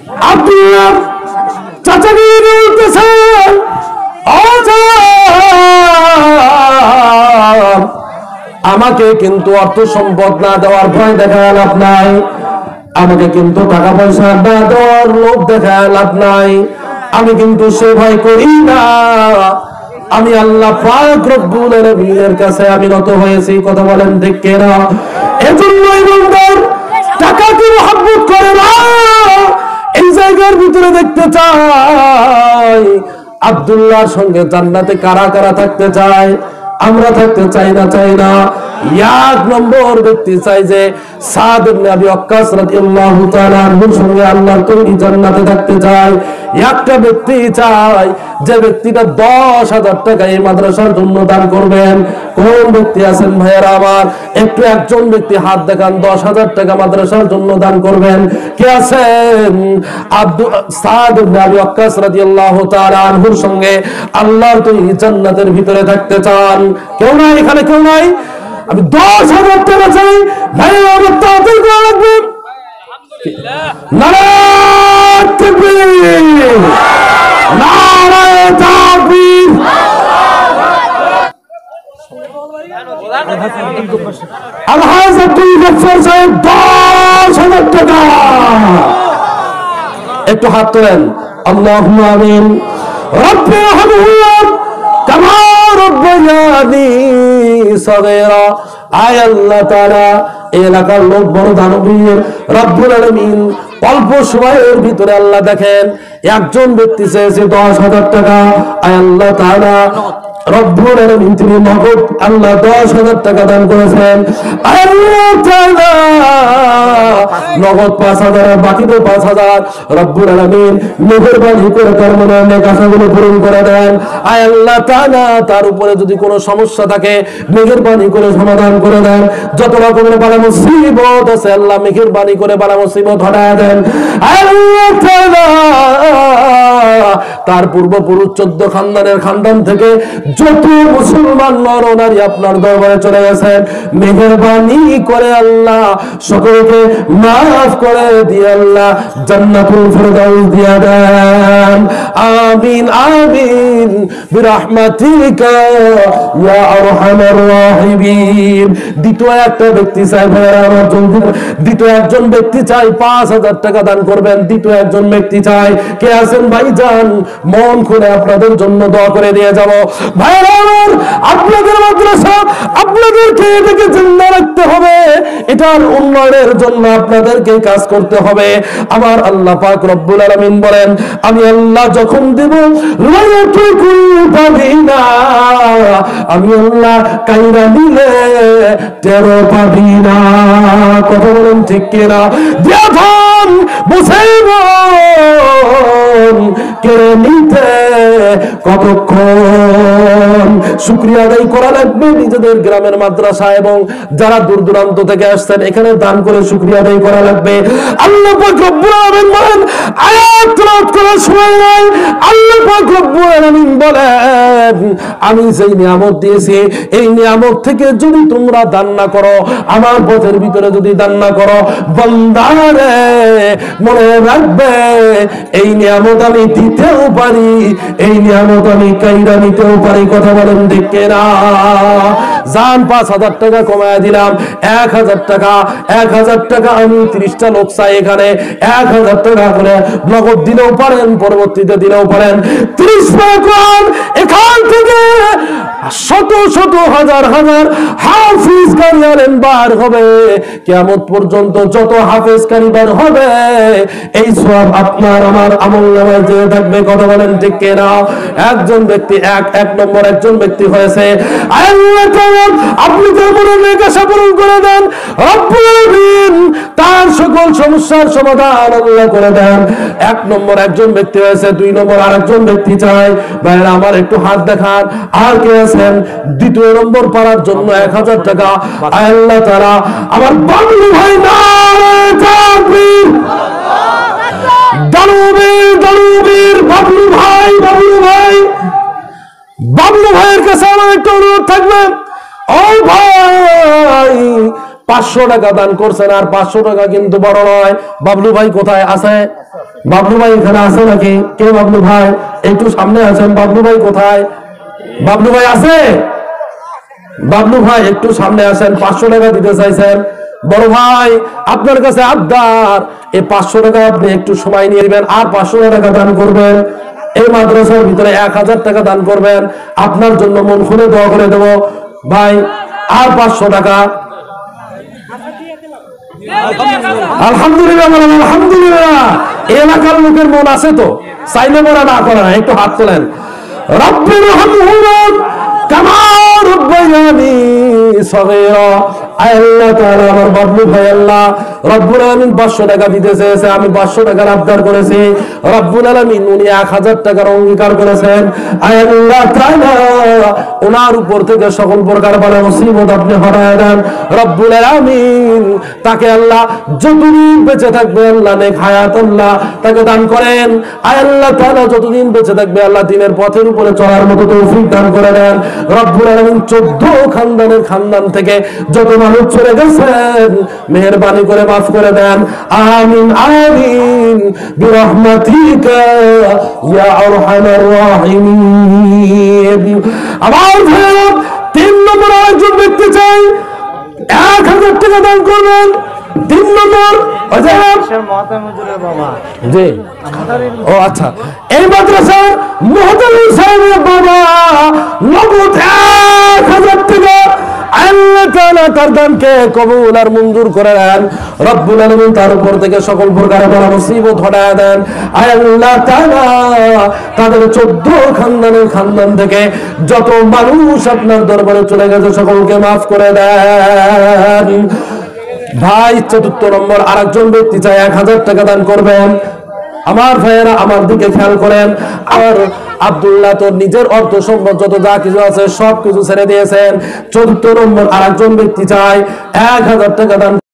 আব্দুল্লাহ চাচাকে বলতেছেন, আমাকে কিন্তু অর্থ সম্পদ না দেওয়ার ভয় দেখায় লাভ নাই, আমাকে কিন্তু টাকা পয়সা না দেওয়ার লোভ দেখায় লাভ নাই, আমি কিন্তু সে ভয় করি না, আমি আল্লাহ পাক রব্বুল আলামিনের কাছে আমি নত হয়েছি। কথা বলেন ঠিক কিনা? এজন্যই বান্দার টাকাকে মহব্বত করে না, এই জায়গার ভিতরে দেখতে চাই আব্দুল্লাহর সঙ্গে জান্নাতে কারা কারা থাকতে চায়? আমরা থাকতে চাই না? চাই না। এক নম্বর ব্যক্তি চাই যে সাদ ইবনে আবি ওয়াক্কাস রাদিয়াল্লাহু তাআলা আনহুর সঙ্গে আল্লাহর তৈরি জান্নাতে থাকতে চায়। একটা ব্যক্তি চাই যে ব্যক্তিটা 10,000 টাকা এই মাদ্রাসার জন্য দান করবেন। কোন ব্যক্তি আছেন ভাইয়েরা আমার? একটু একজন ব্যক্তি হাত দেখান, 10,000 টাকা মাদ্রাসার জন্য দান করবেন। কে আছেন? সাদ ইবনে আবি ওয়াক্কাস রাদিয়াল্লাহু তাআলা আনহুর সঙ্গে আল্লাহর তৈরি জান্নাতের ভিতরে থাকতে চান? কেউ নাই এখানে? কেউ নাই? আমি 10,000 টাকা চাই ভাইয়েরা আমার, তাড়াতাড়ি করা লাগবে। নারায়ে তাকবীর, নারায়ে তাকবীর। আলহাজ আব্দুল গফফার সাহেব 10,000 টাকা। একটু হাত তোলেন। আল্লাহুম্মা আমিন। রব্বি রহমহুল্লাহ কামা রব্বায়ানি সগীরা। আয় আল্লাহ তাআলা, এই এলাকার লোক বড় দানবীর রব্বুল আলামিন, অল্প সময়ের ভিতরে আল্লাহ দেখেন একজন ব্যক্তি চেয়েছে 10,000 টাকা। আয় আল্লাহ তাআলা রব্বুল আলামিন তিনি নগদ আল্লাহ 10,000 টাকা দান করেছেন। আয় আল্লাহ তাআলা নগদ 5,000, বাকি তো 5,000 রব্বুল আলামিন মেহেরবানি করে তার মনে অনেক আশাগুলো পূরণ করে দেন। আয় আল্লাহ তাআলা তার উপরে যদি কোনো সমস্যা থাকে মেহেরবানি করে সমাধান করে দেন। যত রকমের বালা মুসিবত আছে আল্লাহ মেহেরবানি করে বালা মুসিবত হটায় দেন। আয় আল্লাহ তাআলা তার পূর্বপুরুষ 14 খানদানের খানদান থেকে যত মুসলমান নর নারী আপনার দরবারে চলে গেছেন, মেহেরবানি করে আল্লাহ সকলকে মাফ করে দিয়ে আল্লাহ জান্নাতুল ফেরদাউস দিয়ে দেন। আমিন আমিন বিরহমাতিকা ইয়া আরহামার রাহিমিন। দ্বিতীয় একটা ব্যক্তি চাই ভাইরা আমার জলদি, দ্বিতীয় একজন ব্যক্তি চাই 5,000 টাকা দান করবেন। দ্বিতীয় একজন ব্যক্তি চাই, কে আছেন ভাইজান? মন খুলে আপনাদের জন্য দোয়া করে দিয়ে যাব। ভাইরা আমার, আপনাদের মাদ্রাসা আপনাদেরকে এটাকে জিন্দা রাখতে হবে, এটার উন্নয়নের জন্য আপনাদেরকে কাজ করতে হবে। আমার আল্লাহ পাক রব্বুল আলামিন বলেন, আমি আল্লাহ যখন দেব লয়টুকু পাবি না, আমি আল্লাহ কাইরা দিলে টেরো পাবি না। কথা বলেন ঠিক কিনা? যখন মুসলমান কেড়ে নিতে কতক্ষণ শুকরিয়া আদায় করা লাগবে নিজেদের গ্রামের মাদ্রাসা এবং যারা দূর দূরান্ত থেকে আসছেন এখানে দান করে শুকরিয়া আদায় করা লাগবে। আল্লাহ পাক রব্বুল আলামিন বলেন, আয়াত তেলাওয়াত করার সময় নাই, আল্লাহ পাক রব্বুল আলামিন বলেন, আমি যেই নিয়ামত দিয়েছি এই নিয়ামত থেকে যদি তোমরা দান না করো, আমার পথের ভিতরে যদি দান না করো, বান্দারে মনে রাখবে এই নিয়ামত আমি দিতেও পারি, এই নিয়ামত আমি কাইরা নিতেও পারি। কথা বলেন ঠিক না? জান 5,000 টাকা কমায় দিলাম, 1,000 টাকা, 1,000 টাকা আমি 30টা লোক চাই এখানে, 1,000 টাকা করে নগদ দিলেও পারেন, পরবর্তীতে দিলেও পারেন। 30 কোরআন এখান থেকে শত শত হাজার হাজার হাফিজ কারি আলেম বার হবে, কিয়ামত পর্যন্ত যত হাফেজ কারি বার হবে এই সওয়াব আপনার আমার আমলনামায় যে থাকবে। কথা বলেন ঠিক কিনা? একজন ব্যক্তি এক নম্বর একজন ব্যক্তি হয়েছে, আল্লাহ তাআলা আপনি তার মনের আশা পূরণ করে দেন, রব্বুল আলামিন তার সকল সমস্যার সমাধান আল্লাহ করে দেন। এক নম্বর একজন ব্যক্তি হয়েছে। 2 নম্বর আরেকজন ব্যক্তি চাই ভাইরা আমার, একটু হাত দেখান। আর কে আছেন? দ্বিতীয় নম্বর পাওয়ার জন্য 1,000 টাকা আল্লাহ তাআলা আমার বাবলু ভাই, নারায়ে তাকবীর, দানবীর বাবলু ভাই, বাবলু ভাইয়ের কাছে আমার একটা অনুরোধ থাকবে, ও ভাই 500 টাকা দান করছেন, আর 500 টাকা কিন্তু বড় নয়। বাবলু ভাই কোথায় আছে? বাবলু ভাই এখানে আছে নাকি? কে বাবলু ভাই? একটু সামনে আছেন। বাবলু ভাই কোথায়? বাবলু ভাই আছে? বাবলু ভাই একটু সামনে আসেন। 500 টাকা দিতে চাইছেন। বড় ভাই আপনার কাছে আবদার, এই 500 টাকা আপনি একটু সময় নিয়ে নেবেন, আর 500 টাকা দান করবেন। এই মাদ্রাসার ভিতরে 1000 টাকা দান করবেন, আপনার জন্য মন খুলে দোয়া করে দেব ভাই। আর 500 টাকা। আলহামদুলিল্লাহ বলেন আলহামদুলিল্লাহ। এলাকার লোকের মন আছে তো, চাইলে বলা না করা, একটু হাত তোলেন। রব্বির রহমহুমা কামা রাব্বায়ানি সগীরা। আল্লাহ তাআলা আমার বাবলু ভাই আল্লাহ রব্বুল আলামিন 500 টাকা দিতে চেয়েছে, আমি 500 টাকার আবদার করেছি। রব্বুল আলামিন উনি 1000 টাকার অঙ্গীকার করেছেন। আল্লাহ তাআলা ওনার উপর থেকে সকল প্রকার বালা মুসিবত আপনি হটায় দেন রব্বুল আলামিন। তাকে আল্লাহ যতদিন বেঁচে থাকবে আল্লাহ নেক হায়াত আল্লাহ তাকে দান করেন। আল্লাহ তাআলা যতদিন বেঁচে থাকবে আল্লাহ দ্বীনের পথের উপরে চলার মতো তৌফিক দান করে দেন রব্বুল আলামিন। 14 খানদানের খানদান থেকে যত মানুষ চলে গেছেন মেহেরবানি করে মাফ করে দেন। আমিন আমিন বিরহমাতিকা ইয়া আরহামার রাহিমিন। আমার ভাই 3 নম্বর আরেকজন ব্যক্তি চাই 1000 টাকা দান করবেন। 3 নম্বর জি ও আচ্ছা, এই মাদ্রাসার মুহতামিম সাহেবের বাবা নগদ 1000 টাকা আল্লাহ তাআলা তার দানকে কবুল আর মঞ্জুর করে নেন রব্বুল আলামিন। তার উপর থেকে সকল প্রকারের বালা মুসিবত হটায় দেন আল্লাহ তাআলা। তাদের 14 খানদানের খানদান থেকে যত মানুষ আপনার দরবারে চলে গেছে সকলকে মাফ করে দেন ভাই। 4th নম্বর আরেকজন ব্যক্তি চাই 1000 টাকা দান করবেন। আমার ভাইয়েরা আমার দিকে খেয়াল করেন। আর আব্দুল্লাহ তোর নিজের অর্থ সম্পদ যত যা কিছু আছে সব কিছু ছেড়ে দিয়েছেন। 4th নম্বর আরেকজন ব্যক্তি চাই 1000 টাকা দান